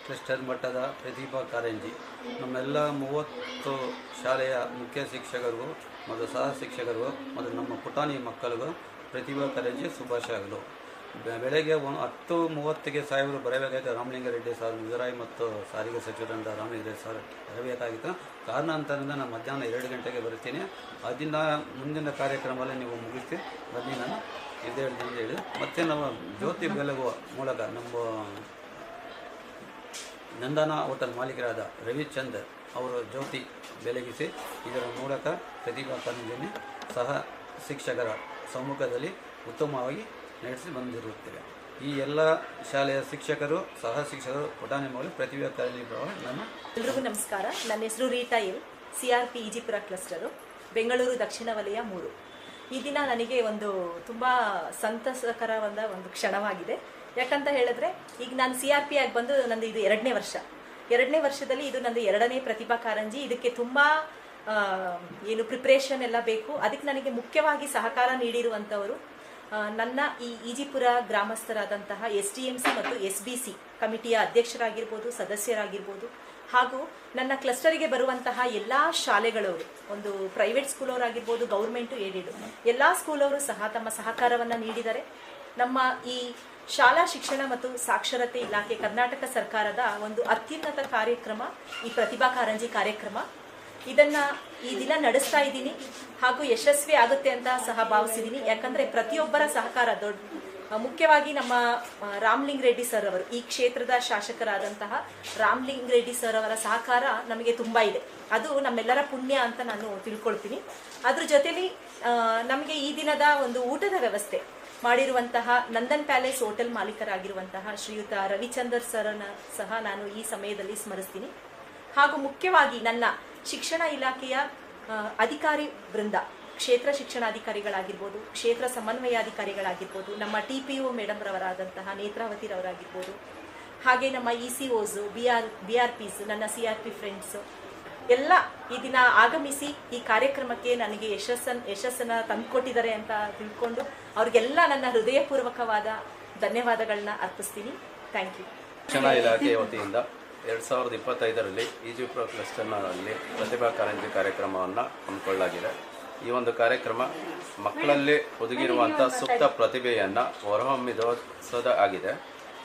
Cluster ಮಟ್ಟದ ಪ್ರತಿಭಾ ಕಾರಂಜಿ ನಮ್ಮೆಲ್ಲ 30 ಶಾಲೆಯ ಮುಖ್ಯ ಶಿಕ್ಷಕರಿಗೂ ಮತ್ತು ಸಹ ಶಿಕ್ಷಕರಿಗೂ ಮತ್ತು ನಮ್ಮ ಪುಟಾಣಿ ಮಕ್ಕಳಿಗೂ ಪ್ರತಿಭಾ ಕಾರಂಜಿ ಶುಭಾಶಯಗಳು. ಬೆಳಗ್ಗೆ 10:30ಕ್ಕೆ ಸಾಹೇಬರು ಬರಬೇಕಾಗಿತ್ತು. ರಾಮಲಿಂಗಾರೆಡ್ಡಿ ಸರ್, ಮುಜರಾಯಿ ಮತ್ತು ಸಾರಿಗೆ ಸಚಿವರಾದ ರಾಮಲಿಂಗಾರೆಡ್ಡಿ ಸರ್ ಬರಬೇಕಾಗಿತ್ತು. ಕಾರಣಾಂತರದಿಂದ ನಾನು ಮಧ್ಯಾಹ್ನ 2 ಗಂಟೆಗೆ ಬರ್ತೀನಿ. ಅದರಿಂದ ಮುಂದಿನ ಕಾರ್ಯಕ್ರಮದಲ್ಲಿ ನೀವು ಮುಗಿಸಿ ಬನ್ನಿ, ನಾನು ಇದೇ ಹೇಳ್ತೀನಿ ಹೇಳಿ. ಮತ್ತು ನಮ್ಮ ಜ್ಯೋತಿ ಬೆಳಗುವ ಮೂಲಕ ನಮ್ಮ ನಂದನ ಹೋಟೆಲ್ ಮಾಲೀಕರಾದ ರವಿಚಂದರ್ ಅವರು ಜ್ಯೋತಿ ಬೆಳಗಿಸಿ ಇದರ ಮೂಲಕ ಪ್ರತಿಭಾ ಕಾರಂಜಿಯನ್ನು ಸಹ ಶಿಕ್ಷಕರ ಸಮ್ಮುಖದಲ್ಲಿ ಉತ್ತಮವಾಗಿ ನಡೆಸಿ ಬಂದಿರುತ್ತೇವೆ. ಈ ಎಲ್ಲ ಶಾಲೆಯ ಶಿಕ್ಷಕರು, ಸಹ ಶಿಕ್ಷಕರು, ಪುಟಾಣಿ ಮಕ್ಕಳು ಪ್ರತಿಭಾ ಕಾರಂಜಿ ನನ್ನ ಎಲ್ರಿಗೂ ನಮಸ್ಕಾರ. ನನ್ನ ಹೆಸರು Rita L, CRP Ejipura cluster, Bengaluru ದಕ್ಷಿಣ ವಲಯ 3. ಈ ದಿನ ನನಗೆ ಒಂದು ತುಂಬ ಸಂತಸಕರವಾದ ಒಂದು ಕ್ಷಣವಾಗಿದೆ. ಯಾಕಂತ ಹೇಳಿದ್ರೆ ಈಗ ನಾನು CRP ಆಗಿ ಬಂದು ನಂದು ಇದು 2ನೇ ವರ್ಷ. 2ನೇ ವರ್ಷದಲ್ಲಿ ಇದು ನಂದು 2ನೇ ಪ್ರತಿಭಾ ಕಾರಂಜಿ. ಇದಕ್ಕೆ ತುಂಬ ಪ್ರಿಪ್ರೇಷನ್ ಎಲ್ಲ ಬೇಕು. ಅದಕ್ಕೆ ನನಗೆ ಮುಖ್ಯವಾಗಿ ಸಹಕಾರ ನೀಡಿರುವಂಥವರು ನನ್ನ ಈ ಈಜಿಪುರ ಗ್ರಾಮಸ್ಥರಾದಂತಹ SDMC ಮತ್ತು SBC ಕಮಿಟಿಯ ಅಧ್ಯಕ್ಷರಾಗಿರ್ಬೋದು, ಸದಸ್ಯರಾಗಿರ್ಬೋದು, ಹಾಗೂ ನನ್ನ ಕ್ಲಸ್ಟರಿಗೆ ಬರುವಂತಹ ಎಲ್ಲ ಶಾಲೆಗಳವರು, ಒಂದು ಪ್ರೈವೇಟ್ ಸ್ಕೂಲವರಾಗಿರ್ಬೋದು, ಗೌರ್ಮೆಂಟು ಏಡೆಡ್ ಎಲ್ಲ ಸ್ಕೂಲವರು ಸಹ ತಮ್ಮ ಸಹಕಾರವನ್ನು ನೀಡಿದ್ದಾರೆ. ನಮ್ಮ ಈ ಶಾಲಾ ಶಿಕ್ಷಣ ಮತ್ತು ಸಾಕ್ಷರತೆ ಇಲಾಖೆ ಕರ್ನಾಟಕ ಸರ್ಕಾರದ ಒಂದು ಅತ್ಯುನ್ನತ ಕಾರ್ಯಕ್ರಮ ಈ ಪ್ರತಿಭಾ ಕಾರಂಜಿ ಕಾರ್ಯಕ್ರಮ. ಇದನ್ನು ಈ ದಿನ ನಡೆಸ್ತಾ ಇದ್ದೀನಿ ಹಾಗೂ ಯಶಸ್ವಿ ಆಗುತ್ತೆ ಅಂತ ಸಹ ಭಾವಿಸಿದ್ದೀನಿ. ಯಾಕಂದರೆ ಪ್ರತಿಯೊಬ್ಬರ ಸಹಕಾರ ಮುಖ್ಯವಾಗಿ ನಮ್ಮ ರಾಮಲಿಂಗಾರೆಡ್ಡಿ ಸರ್ ಅವರು, ಈ ಕ್ಷೇತ್ರದ ಶಾಸಕರಾದಂತಹ ರಾಮಲಿಂಗಾರೆಡ್ಡಿ ಸರ್ ಅವರ ಸಹಕಾರ ನಮಗೆ ತುಂಬ ಇದೆ. ಅದು ನಮ್ಮೆಲ್ಲರ ಪುಣ್ಯ ಅಂತ ನಾನು ತಿಳ್ಕೊಳ್ತೀನಿ. ಅದ್ರ ಜೊತೆಲಿ ನಮಗೆ ಈ ದಿನದ ಒಂದು ಊಟದ ವ್ಯವಸ್ಥೆ ಮಾಡಿರುವಂತಹ ನಂದನ್ ಪ್ಯಾಲೇಸ್ ಹೋಟೆಲ್ ಮಾಲೀಕರಾಗಿರುವಂತಹ ಶ್ರೀಯುತ ರವಿಚಂದರ್ ಸರ್ನ ಸಹ ನಾನು ಈ ಸಮಯದಲ್ಲಿ ಸ್ಮರಿಸ್ತೀನಿ. ಹಾಗೂ ಮುಖ್ಯವಾಗಿ ನನ್ನ ಶಿಕ್ಷಣ ಇಲಾಖೆಯ ಅಧಿಕಾರಿ ವೃಂದ, ಕ್ಷೇತ್ರ ಶಿಕ್ಷಣಾಧಿಕಾರಿಗಳಾಗಿರ್ಬೋದು, ಕ್ಷೇತ್ರ ಸಮನ್ವಯಾಧಿಕಾರಿಗಳಾಗಿರ್ಬೋದು, ನಮ್ಮ TPO ಮೇಡಮ್ ರವರಾದಂತಹ ನೇತ್ರಾವತಿರವರಾಗಿರ್ಬೋದು, ಹಾಗೆ ನಮ್ಮ ECOs, BRPs, ನನ್ನ CRP ಫ್ರೆಂಡ್ಸ್ ಎಲ್ಲ ಈ ದಿನ ಆಗಮಿಸಿ ಈ ಕಾರ್ಯಕ್ರಮಕ್ಕೆ ನನಗೆ ಯಶಸ್ಸನ್ನು ತಂದುಕೊಟ್ಟಿದ್ದಾರೆ ಅಂತ ತಿಳ್ಕೊಂಡು ಅವ್ರಿಗೆಲ್ಲ ನನ್ನ ಹೃದಯಪೂರ್ವಕವಾದ ಧನ್ಯವಾದಗಳನ್ನ ಅರ್ಪಿಸ್ತೀನಿ. Thank you. ಶಿಕ್ಷಣ ಇಲಾಖೆಯ ವತಿಯಿಂದ 2025ರಲ್ಲಿ ಈಜಿಪುರ ಕ್ಲಸ್ಟರ್ನಲ್ಲಿ ಪ್ರತಿಭಾ ಕಾರಂಜಿ ಕಾರ್ಯಕ್ರಮವನ್ನು ಹಮ್ಮಿಕೊಳ್ಳಲಾಗಿದೆ. ಈ ಒಂದು ಕಾರ್ಯಕ್ರಮ ಮಕ್ಕಳಲ್ಲಿ ಒದಗಿರುವಂಥ ಸುಪ್ತ ಪ್ರತಿಭೆಯನ್ನು ಹೊರಹೊಮ್ಮಿಸೋದು ಆಗಿದೆ.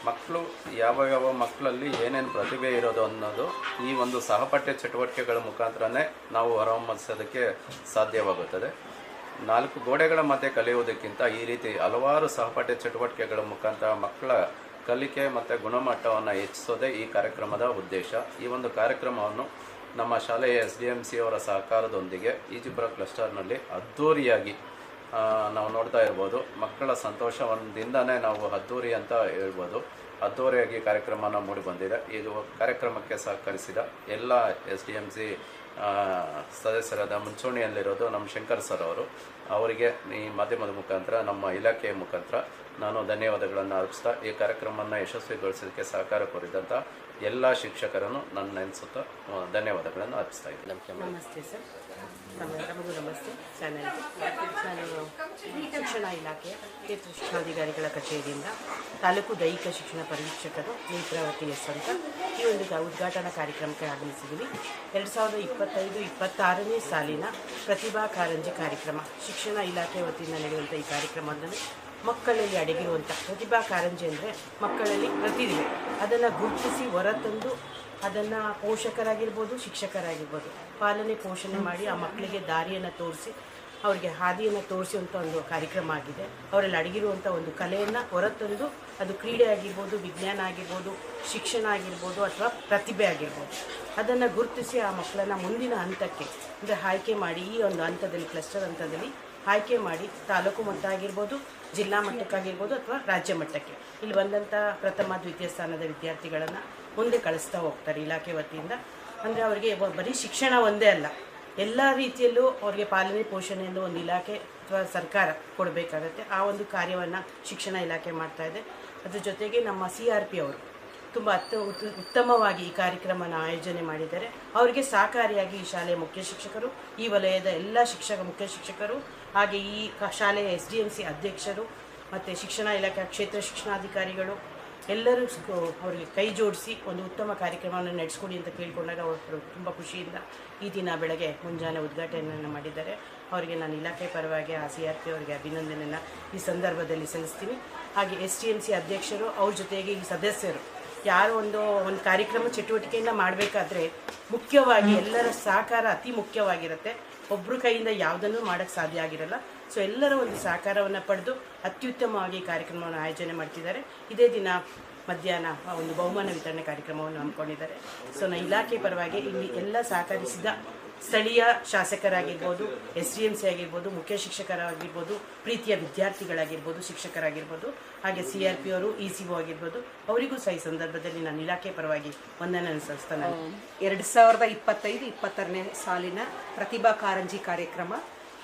ಮಕ್ಕಳು ಯಾವ ಮಕ್ಕಳಲ್ಲಿ ಏನೇನು ಪ್ರತಿಭೆ ಇರೋದು ಅನ್ನೋದು ಈ ಒಂದು ಸಹಪಠ್ಯ ಚಟುವಟಿಕೆಗಳ ಮುಖಾಂತರನೇ ನಾವು ಹೊರಹೊಮ್ಮಿಸೋದಕ್ಕೆ ಸಾಧ್ಯವಾಗುತ್ತದೆ. 4 ಗೋಡೆಗಳ ಮಧ್ಯೆ ಕಲಿಯುವುದಕ್ಕಿಂತ ಈ ರೀತಿ ಹಲವಾರು ಸಹಪಠ್ಯ ಚಟುವಟಿಕೆಗಳ ಮುಖಾಂತರ ಮಕ್ಕಳ ಕಲಿಕೆ ಮತ್ತು ಗುಣಮಟ್ಟವನ್ನು ಹೆಚ್ಚಿಸೋದೇ ಈ ಕಾರ್ಯಕ್ರಮದ ಉದ್ದೇಶ. ಈ ಒಂದು ಕಾರ್ಯಕ್ರಮವನ್ನು ನಮ್ಮ ಶಾಲೆಯ SDMC ಅವರ ಸಹಕಾರದೊಂದಿಗೆ ಈಜಿಪುರ ಕ್ಲಸ್ಟರ್ನಲ್ಲಿ ಅದ್ಧೂರಿಯಾಗಿ ನಾವು ನೋಡ್ತಾ ಇರ್ಬೋದು. ಮಕ್ಕಳ ಸಂತೋಷದಿಂದನೇ ನಾವು ಅದ್ಧೂರಿ ಅಂತ ಹೇಳ್ಬೋದು. ಅದ್ಧೂರಿಯಾಗಿ ಕಾರ್ಯಕ್ರಮನ ಮೂಡಿ ಬಂದಿದೆ. ಇದು ಕಾರ್ಯಕ್ರಮಕ್ಕೆ ಸಹಕರಿಸಿದ ಎಲ್ಲ SDMC ಸದಸ್ಯರಾದ ಮುಂಚೂಣಿಯಲ್ಲಿರೋದು ನಮ್ಮ ಶಂಕರ್ ಸರ್ ಅವರು, ಅವರಿಗೆ ಈ ಮಾಧ್ಯಮದ ಮುಖಾಂತರ, ನಮ್ಮ ಇಲಾಖೆಯ ಮುಖಾಂತರ ನಾನು ಧನ್ಯವಾದಗಳನ್ನು ಅರ್ಪಿಸ್ತಾ ಈ ಕಾರ್ಯಕ್ರಮವನ್ನು ಯಶಸ್ವಿಗೊಳಿಸೋದಕ್ಕೆ ಸಹಕಾರ ಕೋರಿದಂಥ ಎಲ್ಲ ಶಿಕ್ಷಕರನ್ನು ನನ್ನ ನೆನೆಸುತ್ತಾ ಧನ್ಯವಾದಗಳನ್ನು ಅರ್ಪಿಸ್ತಾ ಇದ್ದೀನಿ. ನಮಸ್ತೆ ಸರ್, ನಮಗೂ ನಮಸ್ತೆ ಚಾನಲ್ಗೆ. ನಾನು ಶಿಕ್ಷಣ ಇಲಾಖೆಯ ಕ್ಷೇತ್ರ ಶಿಕ್ಷಣಾಧಿಕಾರಿಗಳ ಕಚೇರಿಯಿಂದ ತಾಲೂಕು ದೈಹಿಕ ಶಿಕ್ಷಣ ಪರೀಕ್ಷಕರು ನೇತ್ರಾವತಿ ಎಸ್ ಅಂತ ಈ ಒಂದು ಉದ್ಘಾಟನಾ ಕಾರ್ಯಕ್ರಮಕ್ಕೆ ಆಗಮಿಸಿದ್ದೀವಿ. 2025-26ನೇ ಸಾಲಿನ ಪ್ರತಿಭಾ ಕಾರಂಜಿ ಕಾರ್ಯಕ್ರಮ ಶಿಕ್ಷಣ ಇಲಾಖೆ ವತಿಯಿಂದ ನಡೆಯುವಂಥ ಈ ಕಾರ್ಯಕ್ರಮದಲ್ಲಿ ಮಕ್ಕಳಲ್ಲಿ ಅಡಗಿರುವಂಥ ಪ್ರತಿಭಾ ಕಾರಂಜಿ ಅಂದರೆ ಮಕ್ಕಳಲ್ಲಿ ಪ್ರತಿಭೆ, ಅದನ್ನು ಗುರುತಿಸಿ ಹೊರತಂದು ಅದನ್ನು ಪೋಷಕರಾಗಿರ್ಬೋದು, ಶಿಕ್ಷಕರಾಗಿರ್ಬೋದು ಪಾಲನೆ ಪೋಷಣೆ ಮಾಡಿ ಆ ಮಕ್ಕಳಿಗೆ ದಾರಿಯನ್ನು ತೋರಿಸಿ, ಅವರಿಗೆ ಹಾದಿಯನ್ನು ತೋರಿಸುವಂಥ ಒಂದು ಕಾರ್ಯಕ್ರಮ ಆಗಿದೆ. ಅವರಲ್ಲಿ ಅಡಗಿರುವಂಥ ಒಂದು ಕಲೆಯನ್ನು ಹೊರತಂದು ಅದು ಕ್ರೀಡೆ ಆಗಿರ್ಬೋದು, ವಿಜ್ಞಾನ ಆಗಿರ್ಬೋದು, ಶಿಕ್ಷಣ ಆಗಿರ್ಬೋದು ಅಥವಾ ಪ್ರತಿಭೆ ಆಗಿರ್ಬೋದು ಅದನ್ನು ಗುರುತಿಸಿ ಆ ಮಕ್ಕಳನ್ನು ಮುಂದಿನ ಹಂತಕ್ಕೆ ಅಂದರೆ ಆಯ್ಕೆ ಮಾಡಿ ಈ ಒಂದು ಹಂತದಲ್ಲಿ ಕ್ಲಸ್ಟರ್ ಹಂತದಲ್ಲಿ ಆಯ್ಕೆ ಮಾಡಿ ತಾಲೂಕು ಮಟ್ಟ ಆಗಿರ್ಬೋದು, ಜಿಲ್ಲಾ ಮಟ್ಟಕ್ಕಾಗಿರ್ಬೋದು ಅಥವಾ ರಾಜ್ಯ ಮಟ್ಟಕ್ಕೆ ಇಲ್ಲಿ ಬಂದಂಥ ಪ್ರಥಮ ದ್ವಿತೀಯ ಸ್ಥಾನದ ವಿದ್ಯಾರ್ಥಿಗಳನ್ನು ಮುಂದೆ ಕಳಿಸ್ತಾ ಹೋಗ್ತಾರೆ ಇಲಾಖೆ ವತಿಯಿಂದ. ಅಂದರೆ ಅವರಿಗೆ ಬರೀ ಶಿಕ್ಷಣ ಒಂದೇ ಅಲ್ಲ, ಎಲ್ಲ ರೀತಿಯಲ್ಲೂ ಅವರಿಗೆ ಪಾಲನೆ ಪೋಷಣೆಯನ್ನು ಒಂದು ಇಲಾಖೆ ಅಥವಾ ಸರ್ಕಾರ ಕೊಡಬೇಕಾಗತ್ತೆ. ಆ ಒಂದು ಕಾರ್ಯವನ್ನು ಶಿಕ್ಷಣ ಇಲಾಖೆ ಮಾಡ್ತಾಯಿದೆ. ಅದ್ರ ಜೊತೆಗೆ ನಮ್ಮ CRP ಅವರು ತುಂಬ ಉತ್ತಮವಾಗಿ ಈ ಕಾರ್ಯಕ್ರಮನ ಆಯೋಜನೆ ಮಾಡಿದ್ದಾರೆ. ಅವರಿಗೆ ಸಹಕಾರಿಯಾಗಿ ಈ ಶಾಲೆಯ ಮುಖ್ಯ ಶಿಕ್ಷಕರು, ಈ ವಲಯದ ಎಲ್ಲ ಮುಖ್ಯ ಶಿಕ್ಷಕರು, ಹಾಗೆ ಈ ಶಾಲೆಯ SDMC ಅಧ್ಯಕ್ಷರು ಮತ್ತು ಶಿಕ್ಷಣ ಇಲಾಖೆಯ ಕ್ಷೇತ್ರ ಶಿಕ್ಷಣಾಧಿಕಾರಿಗಳು ಎಲ್ಲರೂ ಅವರಿಗೆ ಕೈ ಜೋಡಿಸಿ ಒಂದು ಉತ್ತಮ ಕಾರ್ಯಕ್ರಮವನ್ನು ನಡೆಸ್ಕೊಡಿ ಅಂತ ಕೇಳಿಕೊಂಡಾಗ ಅವರು ತುಂಬ ಖುಷಿಯಿಂದ ಈ ದಿನ ಬೆಳಗ್ಗೆ ಮುಂಜಾನೆ ಉದ್ಘಾಟನೆಯನ್ನು ಮಾಡಿದ್ದಾರೆ. ಅವರಿಗೆ ನಾನು ಇಲಾಖೆ ಪರವಾಗಿ CRP ಅವರಿಗೆ ಅಭಿನಂದನೆಯನ್ನು ಈ ಸಂದರ್ಭದಲ್ಲಿ ಸಲ್ಲಿಸ್ತೀನಿ. ಹಾಗೆ STMC ಅಧ್ಯಕ್ಷರು ಅವ್ರ ಜೊತೆಗೆ ಈ ಸದಸ್ಯರು ಯಾರು ಒಂದು ಕಾರ್ಯಕ್ರಮ ಚಟುವಟಿಕೆಯನ್ನು ಮಾಡಬೇಕಾದ್ರೆ ಮುಖ್ಯವಾಗಿ ಎಲ್ಲರ ಸಹಕಾರ ಅತಿ ಮುಖ್ಯವಾಗಿರುತ್ತೆ. ಒಬ್ಬರ ಕೈಯಿಂದ ಯಾವುದನ್ನು ಮಾಡೋಕ್ಕೆ ಸಾಧ್ಯ ಆಗಿರಲ್ಲ. ಸೊ ಎಲ್ಲರ ಒಂದು ಸಹಕಾರವನ್ನು ಪಡೆದು ಅತ್ಯುತ್ತಮವಾಗಿ ಕಾರ್ಯಕ್ರಮವನ್ನು ಆಯೋಜನೆ ಮಾಡ್ತಿದ್ದಾರೆ. ಇದೇ ದಿನ ಮಧ್ಯಾಹ್ನ ಒಂದು ಬಹುಮಾನ ವಿತರಣೆ ಕಾರ್ಯಕ್ರಮವನ್ನು ಹಮ್ಮಿಕೊಂಡಿದ್ದಾರೆ. ಸೊ ನಾನು ಇಲಾಖೆ ಪರವಾಗಿ ಇಲ್ಲಿ ಎಲ್ಲ ಸಹಕರಿಸಿದ ಸ್ಥಳೀಯ ಶಾಸಕರಾಗಿರ್ಬೋದು, SDMC ಆಗಿರ್ಬೋದು, ಮುಖ್ಯ ಶಿಕ್ಷಕರಾಗಿರ್ಬೋದು, ಪ್ರೀತಿಯ ವಿದ್ಯಾರ್ಥಿಗಳಾಗಿರ್ಬೋದು, ಶಿಕ್ಷಕರಾಗಿರ್ಬೋದು, ಹಾಗೆ CRP ಅವರು ECO ಆಗಿರ್ಬೋದು, ಅವರಿಗೂ ಸಹ ಈ ಸಂದರ್ಭದಲ್ಲಿ ನಾನು ಇಲಾಖೆ ಪರವಾಗಿ ವಂದನೆಯನ್ನು ಸಲ್ಲಿಸ್ತಾನೆ. 2025-26ನೇ ಸಾಲಿನ ಪ್ರತಿಭಾ ಕಾರಂಜಿ ಕಾರ್ಯಕ್ರಮ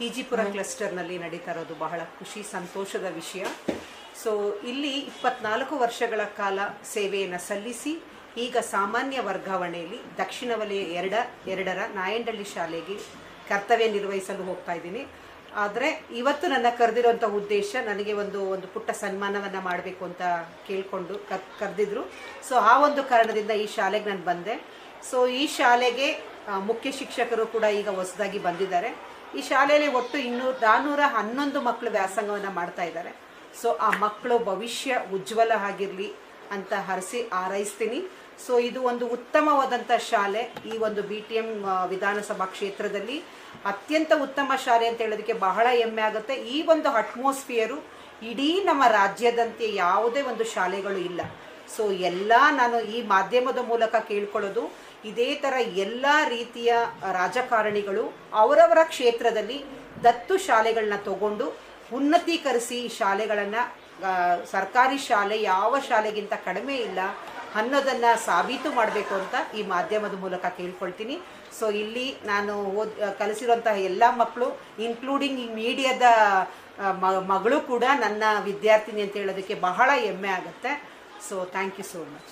ಈಜಿಪುರ ಕ್ಲಸ್ಟರ್ನಲ್ಲಿ ನಡೀತಾ ಇರೋದು ಬಹಳ ಖುಷಿ ಸಂತೋಷದ ವಿಷಯ. ಸೊ ಇಲ್ಲಿ 24 ವರ್ಷಗಳ ಕಾಲ ಸೇವೆಯನ್ನು ಸಲ್ಲಿಸಿ ಈಗ ಸಾಮಾನ್ಯ ವರ್ಗಾವಣೆಯಲ್ಲಿ ದಕ್ಷಿಣ ವಲಯ 2ರ ನಾಯಂಡಳ್ಳಿ ಶಾಲೆಗೆ ಕರ್ತವ್ಯ ನಿರ್ವಹಿಸಲು ಹೋಗ್ತಾ ಇದ್ದೀನಿ. ಆದರೆ ಇವತ್ತು ನನ್ನ ಕರೆದಿರುವಂಥ ಉದ್ದೇಶ ನನಗೆ ಒಂದು ಪುಟ್ಟ ಸನ್ಮಾನವನ್ನು ಮಾಡಬೇಕು ಅಂತ ಕೇಳಿಕೊಂಡು ಕರೆದಿದ್ರು. ಸೊ ಆ ಒಂದು ಕಾರಣದಿಂದ ಈ ಶಾಲೆಗೆ ನಾನು ಬಂದೆ. ಸೊ ಈ ಶಾಲೆಗೆ ಮುಖ್ಯ ಶಿಕ್ಷಕರು ಕೂಡ ಈಗ ಹೊಸದಾಗಿ ಬಂದಿದ್ದಾರೆ. ಈ ಶಾಲೆಯಲ್ಲಿ ಒಟ್ಟು 411 ಮಕ್ಕಳು ವ್ಯಾಸಂಗವನ್ನು ಮಾಡ್ತಾ ಇದ್ದಾರೆ. ಸೊ ಆ ಮಕ್ಕಳು ಭವಿಷ್ಯ ಉಜ್ವಲ ಆಗಿರಲಿ ಅಂತ ಹಾರೈಸ್ತೀನಿ. ಸೊ ಇದು ಒಂದು ಉತ್ತಮವಾದಂಥ ಶಾಲೆ. ಈ ಒಂದು BTM ವಿಧಾನಸಭಾ ಕ್ಷೇತ್ರದಲ್ಲಿ ಅತ್ಯಂತ ಉತ್ತಮ ಶಾಲೆ ಅಂತ ಹೇಳೋದಕ್ಕೆ ಬಹಳ ಹೆಮ್ಮೆ ಆಗುತ್ತೆ. ಈ ಒಂದು ಅಟ್ಮಾಸ್ಫಿಯರು ಇಡೀ ನಮ್ಮ ರಾಜ್ಯದಂತೆ ಯಾವುದೇ ಒಂದು ಶಾಲೆಗಳು ಇಲ್ಲ. ಸೊ ನಾನು ಈ ಮಾಧ್ಯಮದ ಮೂಲಕ ಕೇಳ್ಕೊಳ್ಳೋದು, ಇದೇ ಥರ ಎಲ್ಲ ರೀತಿಯ ರಾಜಕಾರಣಿಗಳು ಅವರವರ ಕ್ಷೇತ್ರದಲ್ಲಿ ದತ್ತು ಶಾಲೆಗಳನ್ನ ತಗೊಂಡು ಉನ್ನತೀಕರಿಸಿ ಈ ಶಾಲೆಗಳನ್ನು ಸರ್ಕಾರಿ ಶಾಲೆ ಯಾವ ಶಾಲೆಗಿಂತ ಕಡಿಮೆ ಇಲ್ಲ ಅನ್ನೋದನ್ನು ಸಾಬೀತು ಮಾಡಬೇಕು ಅಂತ ಈ ಮಾಧ್ಯಮದ ಮೂಲಕ ಕೇಳ್ಕೊಳ್ತೀನಿ. ಸೊ ಇಲ್ಲಿ ನಾನು ಕಲಿಸಿರುವಂತಹ ಎಲ್ಲ ಮಕ್ಕಳು ಇನ್ಕ್ಲೂಡಿಂಗ್ ಈ ಮೀಡಿಯಾದ ಮಗಳು ಕೂಡ ನನ್ನ ವಿದ್ಯಾರ್ಥಿನಿ ಅಂತ ಹೇಳೋದಕ್ಕೆ ಬಹಳ ಹೆಮ್ಮೆ ಆಗುತ್ತೆ. So thank you so much.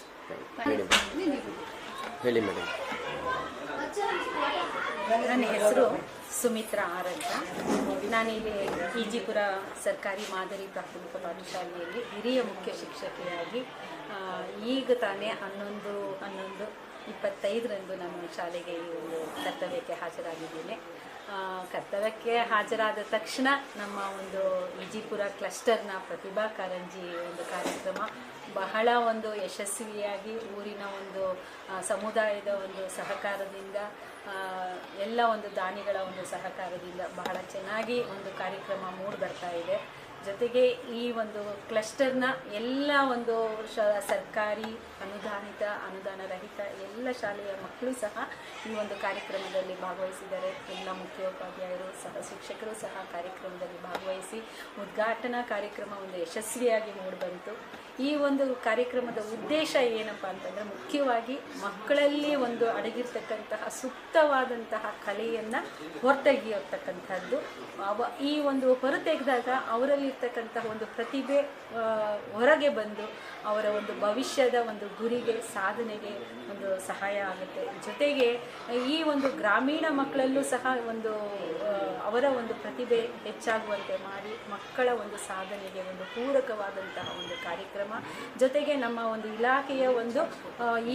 ಹೇಳಿ ಮೇಡಮ್. ನನ್ನ ಹೆಸರು ಸುಮಿತ್ರಾ ಆರ್ ಅಂತ. ನಾನಿಲ್ಲಿ ಈಜಿಪುರ ಸರ್ಕಾರಿ ಮಾದರಿ ಪ್ರಾಥಮಿಕ ಪಾಠಶಾಲೆಯಲ್ಲಿ ಹಿರಿಯ ಮುಖ್ಯ ಶಿಕ್ಷಕಿಯಾಗಿ ಈಗ ತಾನೇ 11/11/25 ನಾನು ಶಾಲೆಗೆ ಈ ಒಂದು ಕರ್ತವ್ಯಕ್ಕೆ ಹಾಜರಾಗಿದ್ದೇನೆ. ಕರ್ತವ್ಯಕ್ಕೆ ಹಾಜರಾದ ತಕ್ಷಣ ನಮ್ಮ ಒಂದು ಈಜಿಪುರ ಕ್ಲಸ್ಟರ್ನ ಪ್ರತಿಭಾ ಕಾರಂಜಿ ಒಂದು ಕಾರ್ಯಕ್ರಮ ಬಹಳ ಒಂದು ಯಶಸ್ವಿಯಾಗಿ ಊರಿನ ಒಂದು ಸಮುದಾಯದ ಒಂದು ಸಹಕಾರದಿಂದ ಎಲ್ಲ ಒಂದು ದಾನಿಗಳ ಒಂದು ಸಹಕಾರದಿಂದ ಬಹಳ ಚೆನ್ನಾಗಿ ಒಂದು ಕಾರ್ಯಕ್ರಮ ಮೂಡಿ ಬರ್ತಾ ಇದೆ. ಜೊತೆಗೆ ಈ ಒಂದು ಕ್ಲಸ್ಟರ್ನ ಎಲ್ಲ ಒಂದು ಸರ್ಕಾರಿ ಅನುದಾನ ರಹಿತ ಎಲ್ಲ ಶಾಲೆಯ ಮಕ್ಕಳು ಸಹ ಈ ಒಂದು ಕಾರ್ಯಕ್ರಮದಲ್ಲಿ ಭಾಗವಹಿಸಿದ್ದಾರೆ. ಎಲ್ಲ ಮುಖ್ಯೋಪಾಧ್ಯಾಯರು ಸಹ ಶಿಕ್ಷಕರು ಸಹ ಕಾರ್ಯಕ್ರಮದಲ್ಲಿ ಭಾಗವಹಿಸಿ ಉದ್ಘಾಟನಾ ಕಾರ್ಯಕ್ರಮ ಒಂದು ಯಶಸ್ವಿಯಾಗಿ ಮೂಡಿಬಂತು. ಈ ಒಂದು ಕಾರ್ಯಕ್ರಮದ ಉದ್ದೇಶ ಏನಪ್ಪ ಅಂತಂದರೆ ಮುಖ್ಯವಾಗಿ ಮಕ್ಕಳಲ್ಲಿ ಒಂದು ಅಡಗಿರ್ತಕ್ಕಂತಹ ಸೂಕ್ತವಾದಂತಹ ಕಲೆಯನ್ನು ಹೊರತೆಗೆಯತಕ್ಕಂಥದ್ದು. ಈ ಒಂದು ಹೊರತೆಗೆದಾಗ ಅವರಲ್ಲಿರ್ತಕ್ಕಂತಹ ಒಂದು ಪ್ರತಿಭೆ ಹೊರಗೆ ಬಂದು ಅವರ ಒಂದು ಭವಿಷ್ಯದ ಒಂದು ಗುರಿಗೆ ಸಾಧನೆಗೆ ಒಂದು ಸಹಾಯ ಆಗುತ್ತೆ. ಜೊತೆಗೆ ಈ ಒಂದು ಗ್ರಾಮೀಣ ಮಕ್ಕಳಲ್ಲೂ ಸಹ ಒಂದು ಅವರ ಒಂದು ಪ್ರತಿಭೆ ಹೆಚ್ಚಾಗುವಂತೆ ಮಾಡಿ ಮಕ್ಕಳ ಒಂದು ಸಾಧನೆಗೆ ಒಂದು ಪೂರಕವಾದಂತಹ ಒಂದು ಕಾರ್ಯಕ್ರಮ. ಜೊತೆಗೆ ನಮ್ಮ ಒಂದು ಇಲಾಖೆಯ ಒಂದು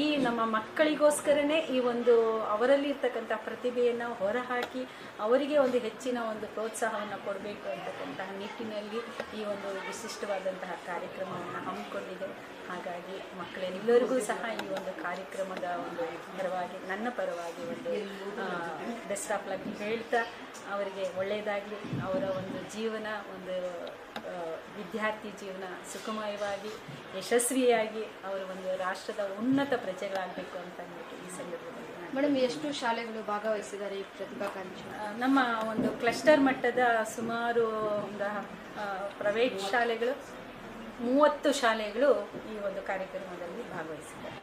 ಈ ನಮ್ಮ ಮಕ್ಕಳಿಗೋಸ್ಕರನೇ ಈ ಒಂದು ಅವರಲ್ಲಿ ಇರ್ತಕ್ಕಂಥ ಪ್ರತಿಭೆಯನ್ನು ಹೊರಹಾಕಿ ಅವರಿಗೆ ಒಂದು ಹೆಚ್ಚಿನ ಒಂದು ಪ್ರೋತ್ಸಾಹವನ್ನು ಕೊಡಬೇಕು ಅಂತಕ್ಕಂತಹ ನಿಟ್ಟಿನಲ್ಲಿ ಈ ಒಂದು ವಿಶಿಷ್ಟವಾದಂತಹ ಕಾರ್ಯಕ್ರಮವನ್ನು ಹಮ್ಮಿಕೊಂಡಿದೆ. ಹಾಗಾಗಿ ಮಕ್ಕಳೆಲ್ಲರಿಗೂ ಸಹ ಈ ಒಂದು ಕಾರ್ಯಕ್ರಮದ ಒಂದು ಪರವಾಗಿ ನನ್ನ ಪರವಾಗಿ ಒಂದು ಬೆಸ್ಟ್ ಆಫ್ ಲಕ್ ಹೇಳ್ತಾ ಅವರಿಗೆ ಒಳ್ಳೆಯದಾಗಲಿ, ಅವರ ಒಂದು ಜೀವನ ಒಂದು ವಿದ್ಯಾರ್ಥಿ ಜೀವನ ಸುಖಮಯವಾಗಿ ಯಶಸ್ವಿಯಾಗಿ ಅವರು ಒಂದು ರಾಷ್ಟ್ರದ ಉನ್ನತ ಪ್ರಜೆಗಳಾಗಬೇಕು ಅಂತ ಈ ಸಂದರ್ಭದಲ್ಲಿ. ಮೇಡಮ್, ಎಷ್ಟು ಶಾಲೆಗಳು ಭಾಗವಹಿಸಿದ್ದಾರೆ ಈ ಪ್ರತಿಭಾ ಕಾರಂಜಿ? ನಮ್ಮ ಒಂದು ಕ್ಲಸ್ಟರ್ ಮಟ್ಟದ ಸುಮಾರು ಒಂದು ಪ್ರೈವೇಟ್ ಶಾಲೆಗಳು 30 ಶಾಲೆಗಳು ಈ ಒಂದು ಕಾರ್ಯಕ್ರಮದಲ್ಲಿ ಭಾಗವಹಿಸಿದ್ದಾರೆ.